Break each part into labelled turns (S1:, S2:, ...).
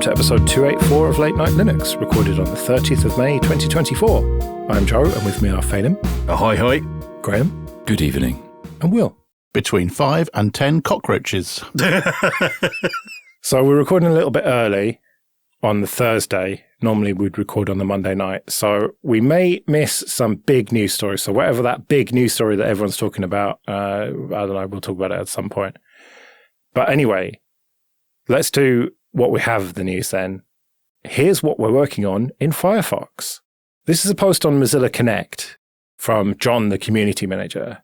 S1: to episode 284 of Late Night Linux, recorded on the 30th of May 2024. I'm Joe, and with me are Phelim.
S2: Ahoy, hoy.
S1: Graham.
S3: Good evening.
S1: And Will.
S4: Between 5 and 10 cockroaches.
S1: So we're recording a little bit early on the Thursday. Normally we'd record on the Monday night. So we may miss some big news stories. So whatever that big news story that everyone's talking about, I don't know, we'll talk about it at some point. But anyway, let's do what we have the news then. Here's what we're working on in Firefox. This is a post on Mozilla Connect from John, the community manager.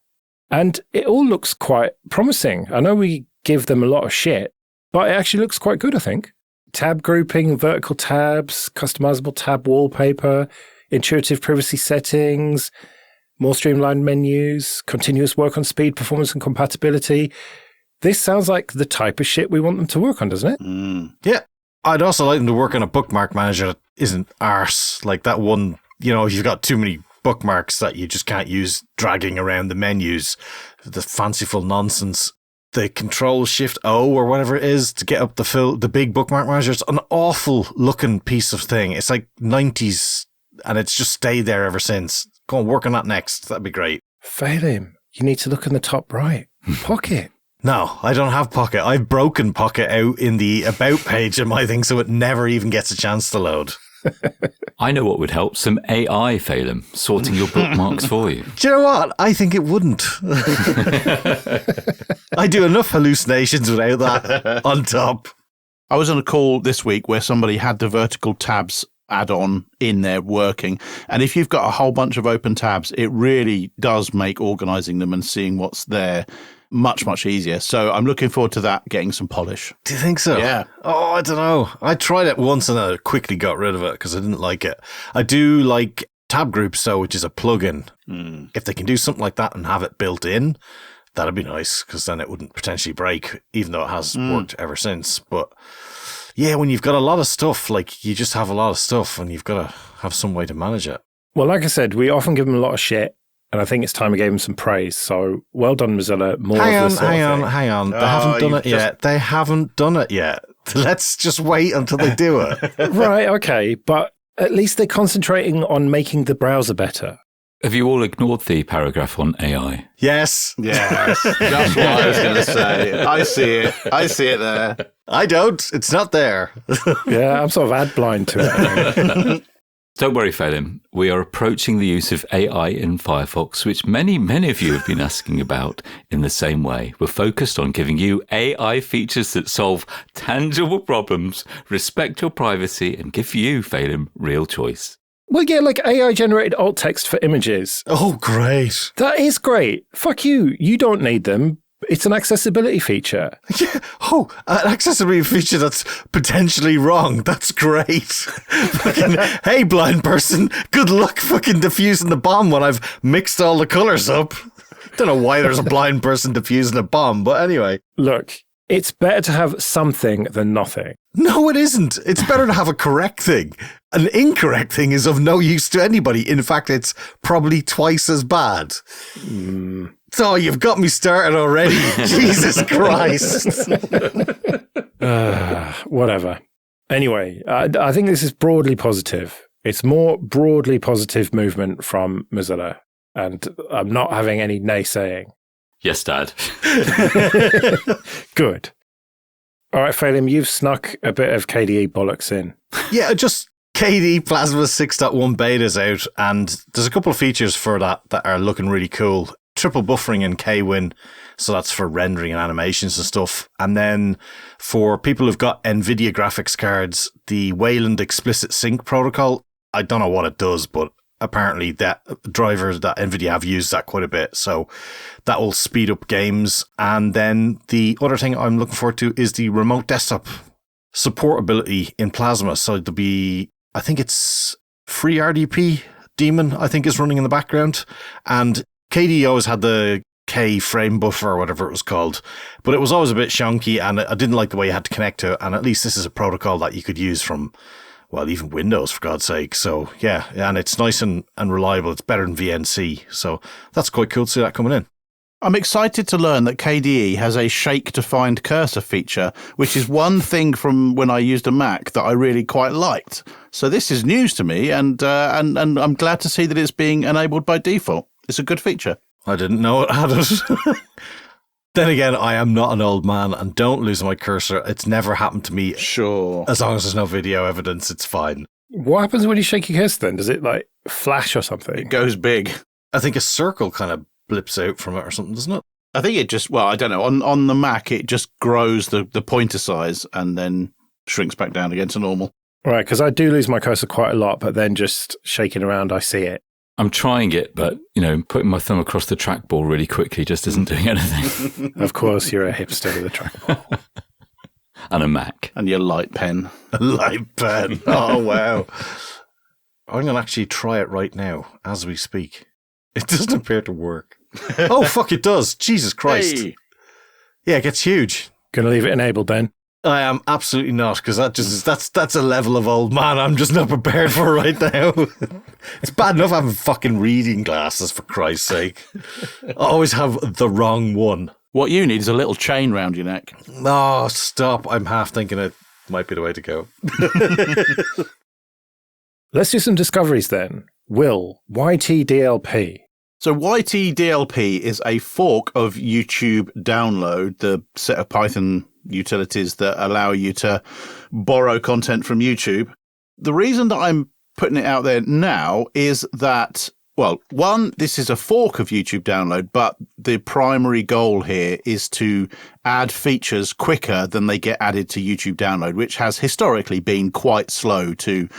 S1: And it all looks quite promising. I know we give them a lot of shit, but it actually looks quite good, I think. Tab grouping, vertical tabs, customizable tab wallpaper, intuitive privacy settings, more streamlined menus, continuous work on speed, performance, and compatibility. This sounds like the type of shit we want them to work on, doesn't it?
S2: Yeah. I'd also like them to work on a bookmark manager that isn't arse. Like that one, you know, you've got too many bookmarks that you just can't use dragging around the menus. The fanciful nonsense. The Control-Shift-O or whatever it is to get up the big bookmark manager. It's an awful looking piece of thing. It's like 90s and it's just stayed there ever since. Go and work on that next. That'd be great.
S1: Phelim, you need to look in the top right. Pocket.
S2: No, I don't have Pocket. I've broken Pocket out in the About page of my thing, so it never even gets a chance to load.
S3: I know what would help. Some AI, Phelim, sorting your bookmarks for you.
S2: Do you know what? I think it wouldn't. I do enough hallucinations without that on top.
S4: I was on a call this week where somebody had the vertical tabs add-on in there working. And if you've got a whole bunch of open tabs, it really does make organizing them and seeing what's there much, much easier. So I'm looking forward to that getting some polish.
S2: Do you think so?
S4: Yeah.
S2: Oh, I don't know. I tried it once and I quickly got rid of it because I didn't like it. I do like Tab Groups, though, which is a plugin. If they can do something like that and have it built in, that'd be nice because then it wouldn't potentially break, even though it has worked ever since. But yeah, when you've got a lot of stuff, like you just have a lot of stuff and you've got to have some way to manage it.
S1: Well, like I said, we often give them a lot of shit. And I think it's time we gave them some praise. So well done, Mozilla.
S2: Hang on. They haven't done it yet. They haven't done it yet. Let's just wait until they do it.
S1: Right, okay. But at least they're concentrating on making the browser better.
S3: Have you all ignored the paragraph on AI?
S2: Yes.
S4: Yes. That's what I was going to say. I see it there.
S2: I don't. It's not there.
S1: Yeah, I'm sort of ad blind to it.
S3: Don't worry, Phelim. We are approaching the use of AI in Firefox, which many of you have been asking about in the same way. We're focused on giving you AI features that solve tangible problems, respect your privacy, and give you, Phelim, real choice.
S1: Well, yeah, like AI-generated alt text for images.
S2: Oh, great.
S1: That is great. Fuck you. You don't need them. It's an accessibility feature.
S2: Yeah. Oh, an accessibility feature that's potentially wrong. That's great. Fucking, hey, blind person, good luck fucking diffusing the bomb when I've mixed all the colours up. Don't know why there's a blind person diffusing a bomb, but anyway.
S1: Look, it's better to have something than nothing.
S2: No, it isn't. It's better to have a correct thing. An incorrect thing is of no use to anybody. In fact, it's probably twice as bad. So you've got me started already. Jesus Christ.
S1: Whatever. Anyway, I think this is broadly positive. It's more broadly positive movement from Mozilla, and I'm not having any naysaying.
S3: Yes, Dad.
S1: Good. All right, Phelim, you've snuck a bit of KDE bollocks in.
S2: Yeah, just KDE Plasma 6.1 beta's out, and there's a couple of features for that are looking really cool. Triple buffering in KWin, so that's for rendering and animations and stuff. And then for people who've got NVIDIA graphics cards, the Wayland Explicit Sync protocol, I don't know what it does, but apparently that drivers that NVIDIA have used that quite a bit, so that will speed up games. And then the other thing I'm looking forward to is the remote desktop supportability in Plasma. So there'll be, I think it's FreeRDP daemon, I think, is running in the background. And KDE always had the K frame buffer or whatever it was called, but it was always a bit shonky and I didn't like the way you had to connect to it. And at least this is a protocol that you could use from, well, even Windows, for God's sake. So yeah, and it's nice and reliable. It's better than VNC. So that's quite cool to see that coming in.
S4: I'm excited to learn that KDE has a shake to find cursor feature, which is one thing from when I used a Mac that I really quite liked. So this is news to me, and I'm glad to see that it's being enabled by default. It's a good feature.
S2: I didn't know it had it. Then again, I am not an old man and don't lose my cursor. It's never happened to me.
S4: Sure.
S2: As long as there's no video evidence, it's fine.
S1: What happens when you shake your cursor then? Does it like flash or something?
S4: It goes big.
S2: I think a circle kind of blips out from it or something, doesn't it?
S4: I think it just, well, I don't know. On the Mac, it just grows the pointer size and then shrinks back down again to normal.
S1: Right, because I do lose my cursor quite a lot, but then just shaking around, I see it.
S3: I'm trying it, but, putting my thumb across the trackball really quickly just isn't doing anything.
S1: Of course, you're a hipster with a trackball.
S3: And a Mac.
S4: And your light pen.
S2: A light pen. Oh, wow. I'm going to actually try it right now as we speak. It doesn't appear to work. Oh, fuck, it does. Jesus Christ.
S4: Hey.
S2: Yeah, it gets huge.
S1: Gonna leave it enabled then?
S2: I am absolutely not, because that's a level of old man I'm just not prepared for right now. It's bad enough having fucking reading glasses, for Christ's sake. I always have the wrong one.
S4: What you need is a little chain round your neck.
S2: No, stop. I'm half thinking it might be the way to go.
S1: Let's do some discoveries then. Will, YTDLP.
S4: So YTDLP is a fork of YouTube Download, the set of Python utilities that allow you to borrow content from YouTube. The reason that I'm putting it out there now is that, well, one, this is a fork of YouTube Download, but the primary goal here is to add features quicker than they get added to YouTube Download, which has historically been quite slow to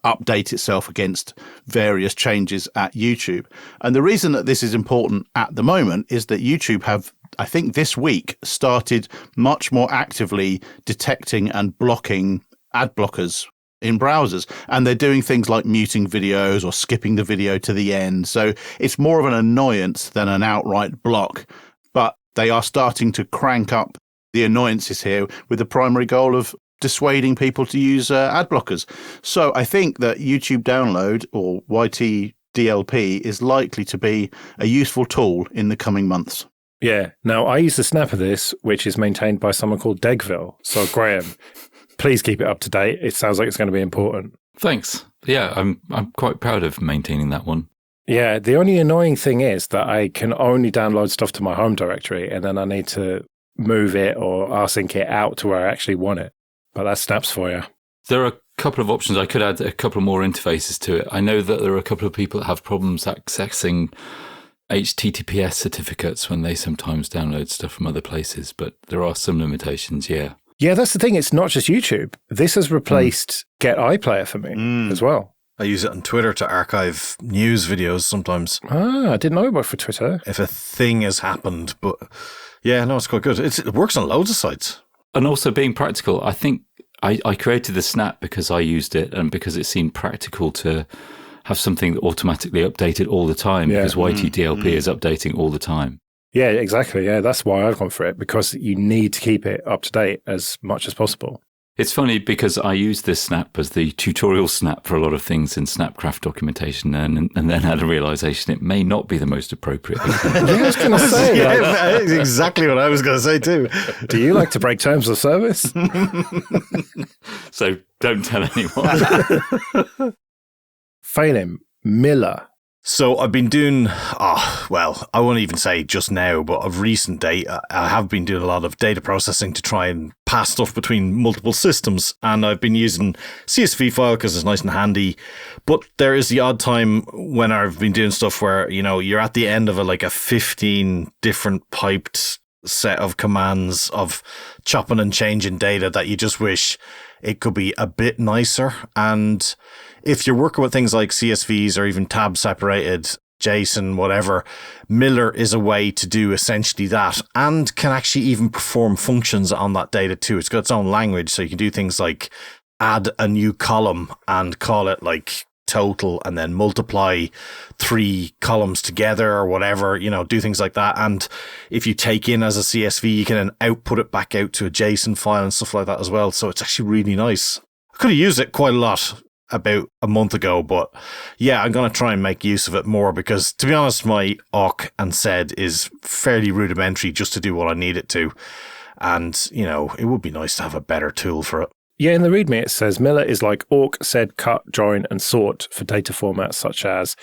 S4: update itself against various changes at YouTube. And the reason that this is important at the moment is that YouTube have, I think this week, started much more actively detecting and blocking ad blockers in browsers. And they're doing things like muting videos or skipping the video to the end. So it's more of an annoyance than an outright block. But they are starting to crank up the annoyances here with the primary goal of dissuading people to use ad blockers. So I think that YouTube Download, or YTDLP, is likely to be a useful tool in the coming months.
S1: Yeah. Now, I use the snap of this, which is maintained by someone called Degville. So, Graham, please keep it up to date. It sounds like it's going to be important.
S3: Thanks. Yeah, I'm quite proud of maintaining that one.
S1: Yeah, the only annoying thing is that I can only download stuff to my home directory, and then I need to move it or rsync it out to where I actually want it. But that snaps for you.
S3: There are a couple of options. I could add a couple more interfaces to it. I know that there are a couple of people that have problems accessing HTTPS certificates when they sometimes download stuff from other places, but there are some limitations, yeah.
S1: Yeah, that's the thing. It's not just YouTube. This has replaced Get iPlayer for me as well.
S2: I use it on Twitter to archive news videos sometimes.
S1: Ah, I didn't know about for Twitter.
S2: If a thing has happened, but yeah, no, it's quite good. It works on loads of sites.
S3: And also being practical, I think I created the Snap because I used it and because it seemed practical to have something that automatically updated all the time, because YTDLP is updating all the time.
S1: Yeah, exactly. Yeah, that's why I've gone for it, because you need to keep it up to date as much as possible.
S3: It's funny because I used this Snap as the tutorial Snap for a lot of things in Snapcraft documentation, and then had a realization it may not be the most appropriate.
S1: Yeah, I was going to say.
S2: That's exactly what I was going to say too.
S1: Do you like to break terms of service?
S3: So don't tell anyone.
S1: Phelim, Miller.
S2: So I've been doing, I won't even say just now, but of recent date, I have been doing a lot of data processing to try and pass stuff between multiple systems. And I've been using CSV file because it's nice and handy. But there is the odd time when I've been doing stuff where, you're at the end of a 15 different piped set of commands of chopping and changing data that you just wish it could be a bit nicer. And if you're working with things like CSVs or even tab separated, JSON, whatever, Miller is a way to do essentially that, and can actually even perform functions on that data too. It's got its own language, so you can do things like add a new column and call it like total, and then multiply 3 columns together or whatever, do things like that. And if you take in as a CSV, you can then output it back out to a JSON file and stuff like that as well. So it's actually really nice. I could have used it quite a lot about a month ago, but yeah, I'm going to try and make use of it more because, to be honest, my awk and sed is fairly rudimentary just to do what I need it to. And, you know, it would be nice to have a better tool for it.
S1: Yeah, in the README it says Miller is like awk, sed, cut, join, and sort for data formats such as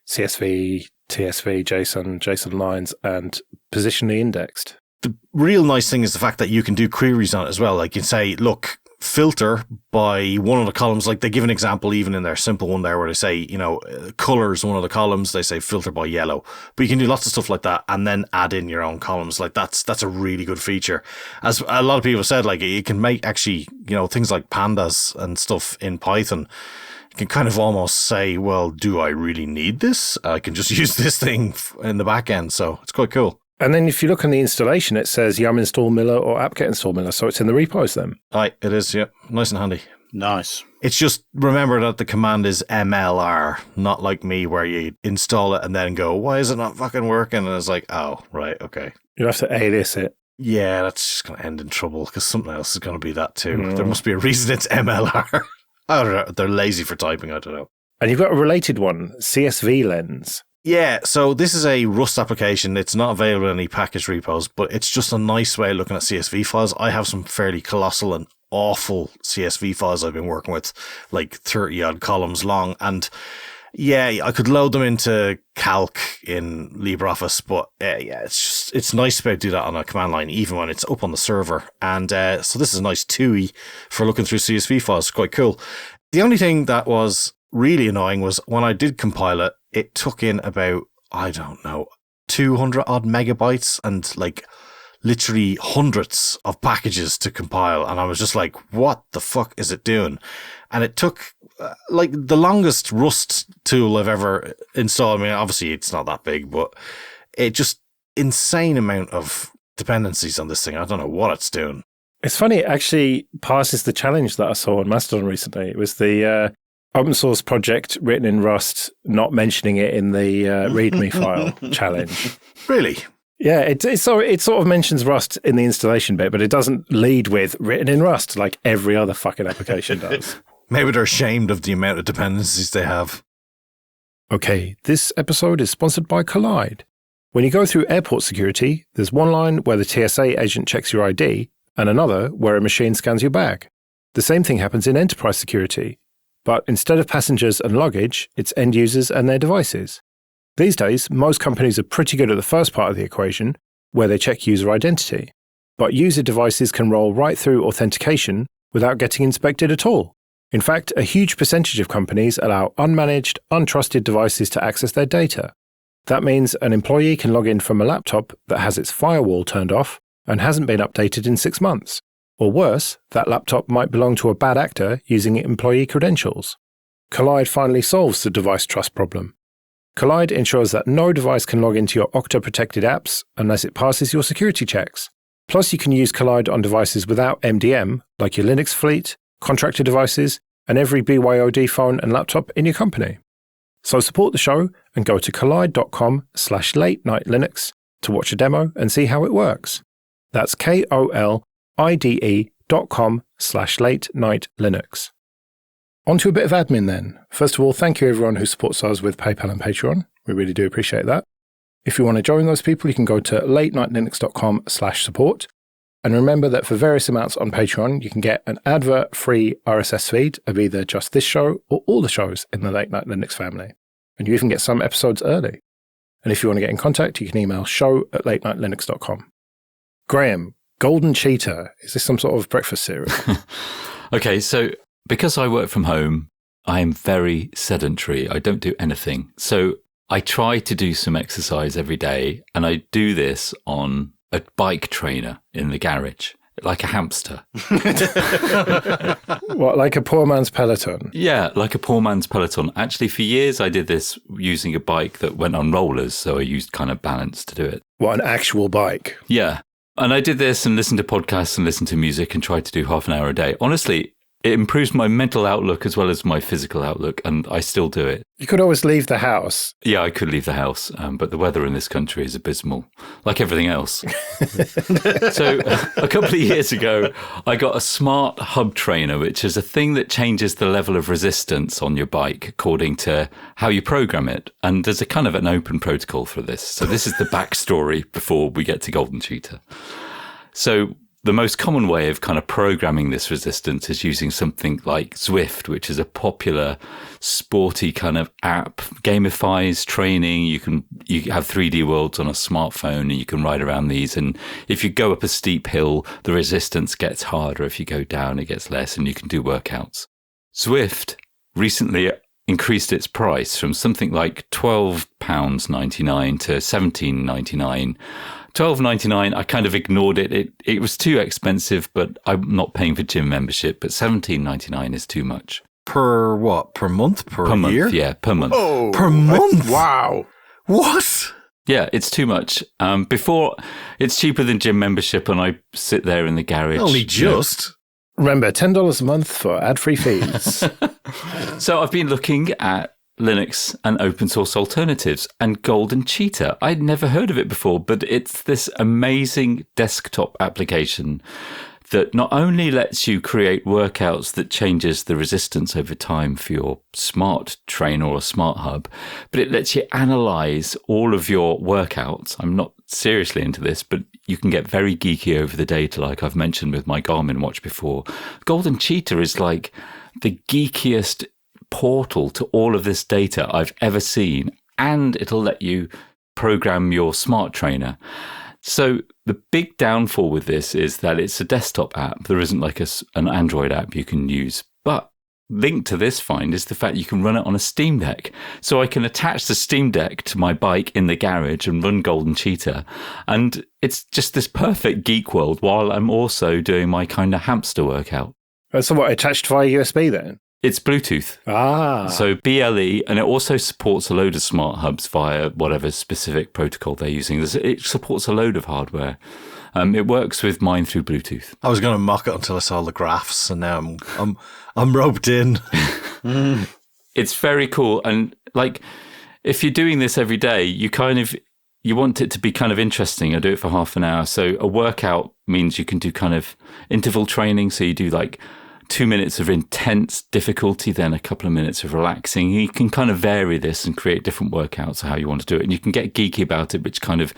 S1: CSV, TSV, JSON, JSON lines, and positionally indexed.
S2: The real nice thing is the fact that you can do queries on it as well. Like you can say, look, filter by one of the columns. Like they give an example even in their simple one there where they say, you know, colors one of the columns. They say filter by yellow. But you can do lots of stuff like that and then add in your own columns. Like that's a really good feature. As a lot of people said, like it can make actually, you know, things like pandas and stuff in Python. You can kind of almost say, well, do I really need this? I can just use this thing in the back end. So it's quite cool.
S1: And then if you look on the installation, it says yum install Miller or apt-get install Miller. So it's in the repos then.
S2: Aye, it is, yeah. Nice and handy.
S4: Nice.
S2: It's just, remember that the command is MLR, not like me where you install it and then go, why is it not fucking working? And it's like, oh, right, okay.
S1: You have to alias it.
S2: Yeah, that's just going to end in trouble because something else is going to be that too. There must be a reason it's MLR. I don't know. They're lazy for typing, I don't know.
S1: And you've got a related one, CSV Lens.
S2: Yeah, so this is a Rust application. It's not available in any package repos, but it's just a nice way of looking at CSV files. I have some fairly colossal and awful CSV files I've been working with, like 30 odd columns long. And yeah, I could load them into Calc in LibreOffice, but yeah, it's nice to be able to do that on a command line, even when it's up on the server. And so this is a nice TUI for looking through CSV files. It's quite cool. The only thing that was really annoying was when I did compile it, it took in about, I don't know, 200 odd megabytes and like literally hundreds of packages to compile. And I was just like, what the fuck is it doing? And it took like the longest Rust tool I've ever installed. I mean, obviously it's not that big, but it just insane amount of dependencies on this thing. I don't know what it's doing.
S1: It's funny, it actually passes the challenge that I saw on Mastodon recently. It was the open source project written in Rust, not mentioning it in the README file challenge.
S2: Really?
S1: Yeah, it sort of mentions Rust in the installation bit, but it doesn't lead with written in Rust like every other fucking application does.
S2: Maybe they're ashamed of the amount of dependencies they have.
S1: Okay, this episode is sponsored by Kolide. When you go through airport security, there's one line where the TSA agent checks your ID and another where a machine scans your bag. The same thing happens in enterprise security. But instead of passengers and luggage, it's end users and their devices. These days, most companies are pretty good at the first part of the equation, where they check user identity. But user devices can roll right through authentication without getting inspected at all. In fact, a huge percentage of companies allow unmanaged, untrusted devices to access their data. That means an employee can log in from a laptop that has its firewall turned off and hasn't been updated in 6 months. Or worse, that laptop might belong to a bad actor using employee credentials. Kolide finally solves the device trust problem. Kolide ensures that no device can log into your Okta-protected apps unless it passes your security checks. Plus, you can use Kolide on devices without MDM, like your Linux fleet, contractor devices, and every BYOD phone and laptop in your company. So support the show and go to kolide.com/late-night-linux to watch a demo and see how it works. That's KOLIDE.com/late-night-linux. On to a bit of admin then. First of all, thank you everyone who supports us with PayPal and Patreon. We really do appreciate that. If you want to join those people, you can go to late-night-linux.com/support. And remember that for various amounts on Patreon, you can get an advert-free RSS feed of either just this show or all the shows in the Late Night Linux family. And you even get some episodes early. And if you want to get in contact, you can email show@latenightlinux.com. Graham, Golden Cheetah. Is this some sort of breakfast cereal?
S3: Okay, so because I work from home, I am very sedentary. I don't do anything. So I try to do some exercise every day, and I do this on a bike trainer in the garage, like a hamster.
S1: What, like a poor man's Peloton?
S3: Yeah, like a poor man's Peloton. Actually, for years, I did this using a bike that went on rollers, so I used kind of balance to do it.
S1: What, an actual bike?
S3: Yeah. And I did this and listened to podcasts and listened to music and tried to do half an hour a day. Honestly, It improves my mental outlook as well as my physical outlook, and I still do it.
S1: You could always leave the house.
S3: Yeah, I could leave the house, but the weather in this country is abysmal, like everything else. So a couple of years ago, I got a smart hub trainer, which is a thing that changes the level of resistance on your bike according to how you program it. And there's a kind of an open protocol for this. So this is the backstory before we get to Golden Cheetah. So the most common way of kind of programming this resistance is using something like Zwift, which is a popular sporty kind of app, gamifies training. You have 3D worlds on a smartphone and you can ride around these. And if you go up a steep hill, the resistance gets harder. If you go down, it gets less, and you can do workouts. Zwift recently increased its price from something like £12.99 to £17.99. $12.99, I kind of ignored it. It was too expensive, but I'm not paying for gym membership. But $17.99 is too much.
S2: Per what? Per month? Per year?
S3: Month, yeah, per month.
S4: Oh,
S2: per month?
S4: Wow.
S2: What?
S3: Yeah, it's too much. Before, it's cheaper than gym membership, and I sit there in the garage.
S2: Only just.
S1: Remember, $10 a month for ad-free feeds.
S3: So I've been looking at Linux and open source alternatives, and Golden Cheetah. I'd never heard of it before, but it's this amazing desktop application that not only lets you create workouts that changes the resistance over time for your smart trainer or smart hub, but it lets you analyze all of your workouts. I'm not seriously into this, but you can get very geeky over the data, like I've mentioned with my Garmin watch before. Golden Cheetah is like the geekiest portal to all of this data I've ever seen, and it'll let you program your smart trainer. So the big downfall with this is that it's a desktop app. There isn't like an Android app you can use. But linked to this find is the fact you can run it on a Steam Deck. So I can attach the Steam Deck to my bike in the garage and run Golden Cheetah. And it's just this perfect geek world while I'm also doing my kind of hamster workout.
S1: So what, attached via USB then?
S3: It's Bluetooth. So BLE, and it also supports a load of smart hubs via whatever specific protocol they're using. It supports a load of hardware. It works with mine through Bluetooth.
S2: I was going to mock it until I saw the graphs, and now I'm roped in.
S3: It's very cool, and like if you're doing this every day, you want it to be kind of interesting. I do it for half an hour. So a workout means you can do kind of interval training. So you do like 2 minutes of intense difficulty, then a couple of minutes of relaxing. You can kind of vary this and create different workouts of how you want to do it. And you can get geeky about it, which kind of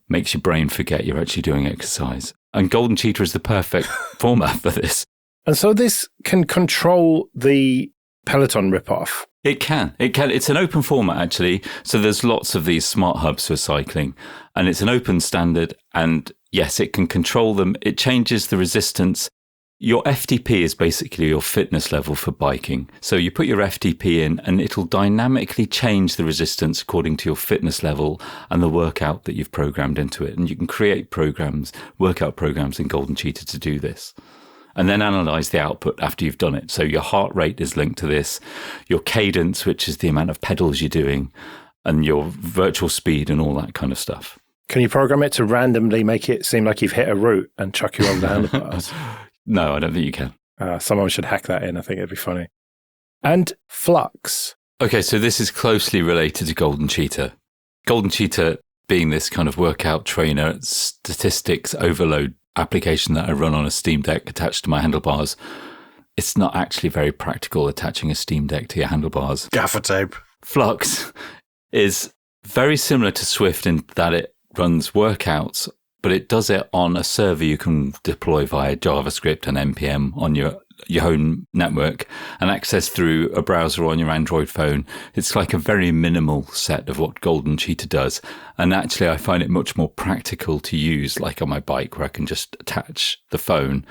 S3: makes your brain forget you're actually doing exercise. And Golden Cheetah is the perfect format for this.
S1: And so this can control the Peloton ripoff.
S3: It can. It's an open format, actually. So there's lots of these smart hubs for cycling, and it's an open standard. And yes, it can control them. It changes the resistance. Your FTP is basically your fitness level for biking. So you put your FTP in and it'll dynamically change the resistance according to your fitness level and the workout that you've programmed into it. And you can create workout programs in Golden Cheetah to do this. And then analyze the output after you've done it. So your heart rate is linked to this, your cadence, which is the amount of pedals you're doing, and your virtual speed and all that kind of stuff.
S1: Can you program it to randomly make it seem like you've hit a route and chuck you over the handlebars?
S3: No, I don't think you can.
S1: Someone should hack that in. I think it'd be funny. And Flux.
S3: Okay, so this is closely related to Golden Cheetah. Golden Cheetah being this kind of workout trainer, statistics overload application that I run on a Steam Deck attached to my handlebars. It's not actually very practical attaching a Steam Deck to your handlebars.
S2: Gaffer tape.
S3: Flux is very similar to Zwift in that it runs workouts, but it does it on a server you can deploy via JavaScript and NPM on your own network and access through a browser on your Android phone. It's like a very minimal set of what Golden Cheetah does. And actually, I find it much more practical to use, like on my bike, where I can just attach the phone.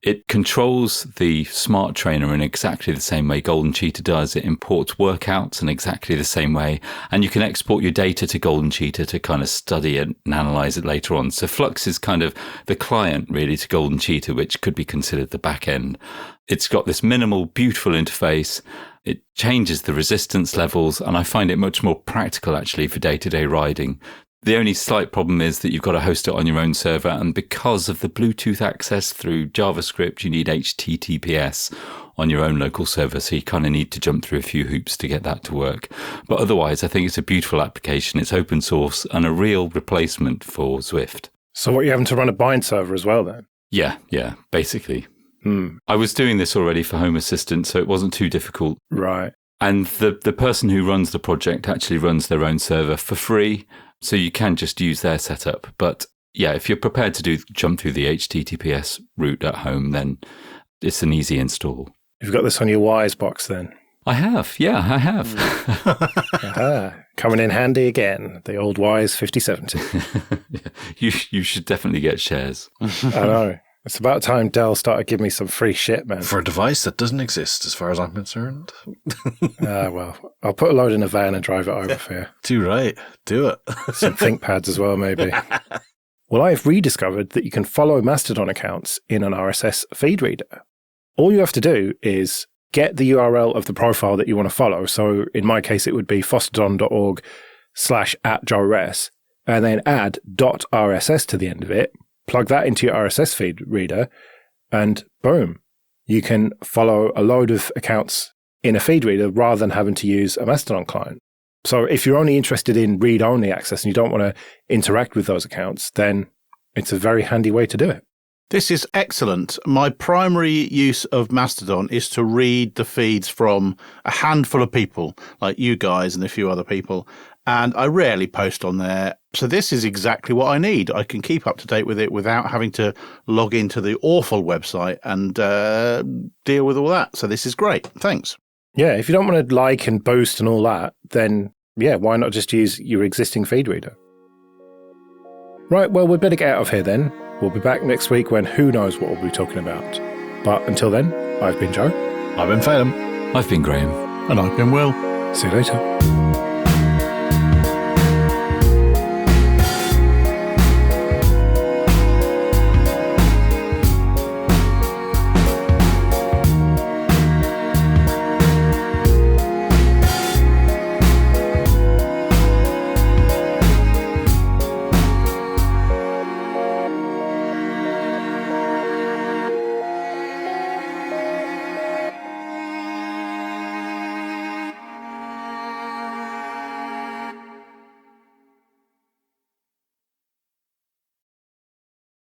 S3: It controls the smart trainer in exactly the same way Golden Cheetah does. It imports workouts in exactly the same way. And you can export your data to Golden Cheetah to kind of study it and analyze it later on. So Flux is kind of the client really to Golden Cheetah, which could be considered the back end. It's got this minimal, beautiful interface. It changes the resistance levels. And I find it much more practical actually for day-to-day riding The only slight problem is that you've got to host it on your own server, and because of the Bluetooth access through JavaScript, you need HTTPS on your own local server, so you kind of need to jump through a few hoops to get that to work. But otherwise, I think it's a beautiful application. It's open source and a real replacement for Zwift.
S1: So what, you're having to run a bind server as well then?
S3: Yeah, basically. I was doing this already for Home Assistant, so it wasn't too difficult.
S1: Right.
S3: And the person who runs the project actually runs their own server for free, so you can just use their setup. But yeah, if you're prepared to jump through the HTTPS route at home, then it's an easy install. You've
S1: got this on your Wise box then?
S3: I have.
S1: Coming in handy again, the old Wise 5070.
S3: You should definitely get shares.
S1: I know. It's about time Dell started giving me some free shit, man.
S2: For a device that doesn't exist, as far as I'm concerned.
S1: Well, I'll put a load in a van and drive it over for you.
S2: Too right. Do it.
S1: Some ThinkPads as well, maybe. Well, I've rediscovered that you can follow Mastodon accounts in an RSS feed reader. All you have to do is get the URL of the profile that you want to follow. So in my case, it would be fosstodon.org/@JoeRS, and then add .rss to the end of it. Plug that into your RSS feed reader, and boom, you can follow a load of accounts in a feed reader rather than having to use a Mastodon client. So if you're only interested in read-only access and you don't want to interact with those accounts, then it's a very handy way to do it.
S4: This is excellent. My primary use of Mastodon is to read the feeds from a handful of people, like you guys and a few other people, and I rarely post on there. So this is exactly what I need. I can keep up to date with it without having to log into the awful website and deal with all that. So this is great. Thanks.
S1: Yeah, if you don't want to like and boost and all that, then yeah, why not just use your existing feed reader? Right, well, we'd better get out of here then. We'll be back next week when who knows what we'll be talking about. But until then, I've been Joe.
S2: I've been Phelim.
S3: I've been Graham.
S4: And I've been Will.
S1: See you later.